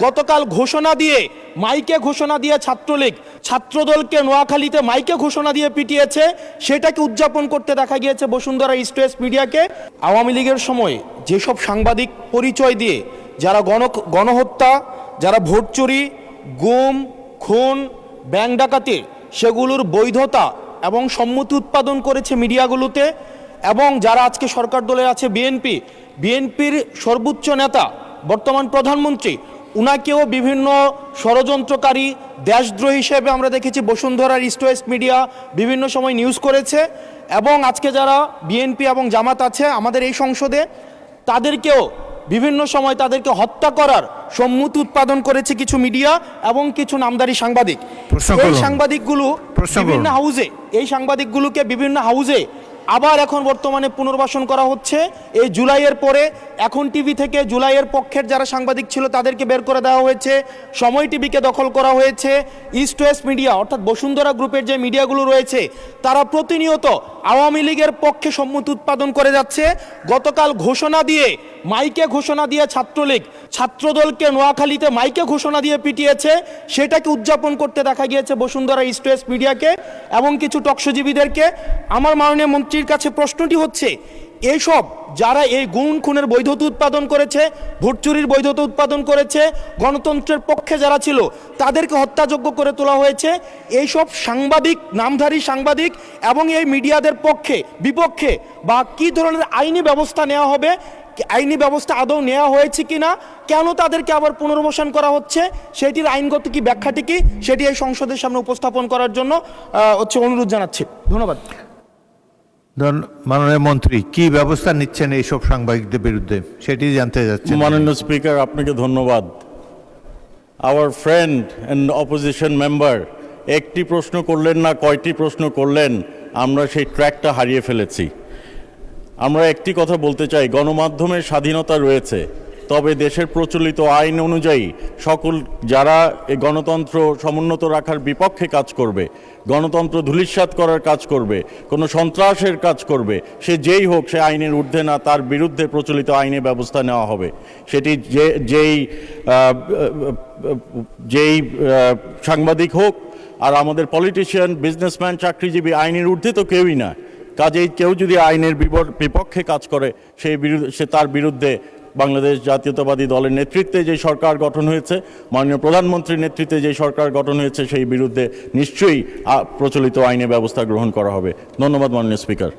গতকাল ঘোষণা দিয়ে মাইকে ঘোষণা দিয়ে ছাত্রলীগ ছাত্রদলকে নোয়াখালীতে মাইকে ঘোষণা দিয়ে পিটিয়েছে, সেটাকে উদযাপন করতে দেখা গিয়েছে বসুন্ধরা ইস্ট ওয়েস্ট মিডিয়াকে। আওয়ামী লীগের সময় যেসব সাংবাদিক পরিচয় দিয়ে যারা গণহত্যা, যারা ভোট চুরি, গুম, খুন, ব্যাংক ডাকাতি, সেগুলোর বৈধতা এবং সম্মতি উৎপাদন করেছে মিডিয়াগুলোতে, এবং যারা আজকে সরকার দলে আছে বিএনপির সর্বোচ্চ নেতা বর্তমান প্রধানমন্ত্রী, উনাকেও বিভিন্ন ষড়যন্ত্রকারী, দেশদ্রোহী হিসেবে আমরা দেখেছি বসুন্ধরার ইস্ট ওয়েস্ট মিডিয়া বিভিন্ন সময় নিউজ করেছে। এবং আজকে যারা বিএনপি এবং জামাত আছে আমাদের এই সংসদে, তাদেরকেও বিভিন্ন সময় তাদেরকে হত্যা করার সম্মতি উৎপাদন করেছে কিছু মিডিয়া এবং কিছু নামদারি সাংবাদিক। এই সাংবাদিকগুলোকে বিভিন্ন হাউজে আবার এখন বর্তমানে পুনর্বাসন করা হচ্ছে। এই জুলাইয়ের পরে এখন টিভি থেকে জুলাইয়ের পক্ষের যারা সাংবাদিক ছিল তাদেরকে বের করে দেওয়া হয়েছে, সময় টিভিকে দখল করা হয়েছে। ইস্ট ওয়েস্ট মিডিয়া অর্থাৎ বসুন্ধরা গ্রুপের যে মিডিয়াগুলো রয়েছে তারা প্রতিনিয়ত আওয়ামী লীগের পক্ষে সম্মতি উৎপাদন করে যাচ্ছে। গতকাল ঘোষণা দিয়ে মাইকে ঘোষণা দিয়ে ছাত্রলীগ ছাত্রদলকে নোয়াখালীতে মাইকে ঘোষণা দিয়ে পিটিয়েছে, সেটাকে উদযাপন করতে দেখা গিয়েছে বসুন্ধরা ইস্ট ওয়েস্ট মিডিয়াকে এবং কিছু টকশোজীবীদেরকে। আমার মাননীয় মন্ত্রীর কাছে প্রশ্নটি হচ্ছে, এইসব যারা এই গুম খুনের বৈধতা উৎপাদন করেছে, ভোট চুরির বৈধতা উৎপাদন করেছে, গণতন্ত্রের পক্ষে যারা ছিল তাদেরকে হত্যাযোগ্য করে তোলা হয়েছে, এইসব সাংবাদিক, নামধারী সাংবাদিক এবং এই মিডিয়াদের পক্ষে বিপক্ষে বা কী ধরনের আইনি ব্যবস্থা নেওয়া হবে, আইনি ব্যবস্থা আদৌ নেওয়া হয়েছে কিনা, কেন তাদেরকে আবার পুনর্বাসন করা হচ্ছে, সেটির আইনগত কি ব্যাখ্যাটি কি, সেটি এই সংসদের সামনে উপস্থাপন করার জন্য অনুরোধ জানাচ্ছি। ধন্যবাদ। মাননীয় মন্ত্রী, কি ব্যবস্থা নিচ্ছেন এইসব সাংবাদিকদের বিরুদ্ধে সেটি জানতে যাচ্ছি। মাননীয় স্পিকার, আপনাকে ধন্যবাদ। Our friend and opposition member একটি প্রশ্ন করলেন না, কয়টি প্রশ্ন করলেন, আমরা সেই ট্র্যাকটা হারিয়ে ফেলেছি। আমরা একটি কথা বলতে চাই, গণমাধ্যমের স্বাধীনতা রয়েছে, তবে দেশের প্রচলিত আইন অনুযায়ী সকল যারা এই গণতন্ত্র সমুন্নত রাখার বিপক্ষে কাজ করবে, গণতন্ত্র ধূলিসাৎ করার কাজ করবে, কোনো সন্ত্রাসের কাজ করবে, সে যেই হোক, সে আইনের ঊর্ধ্বে না, তার বিরুদ্ধে প্রচলিত আইনে ব্যবস্থা নেওয়া হবে। সেটি যেই সাংবাদিক হোক, আর আমাদের পলিটিশিয়ান, বিজনেসম্যান, চাকরিজীবী আইনের ঊর্ধ্বে তো কেউই না। কাজেই কেউ যদি আইনের বিপক্ষে কাজ করে সে তার বিরুদ্ধে বাংলাদেশ জাতীয়তাবাদী দলের নেতৃত্বে যে সরকার গঠন হয়েছে, মাননীয় প্রধানমন্ত্রীর নেতৃত্বে যে সরকার গঠন হয়েছে, সেই বিরুদ্ধে নিশ্চয়ই প্রচলিত আইনে ব্যবস্থা গ্রহণ করা হবে। ধন্যবাদ মাননীয় স্পিকার।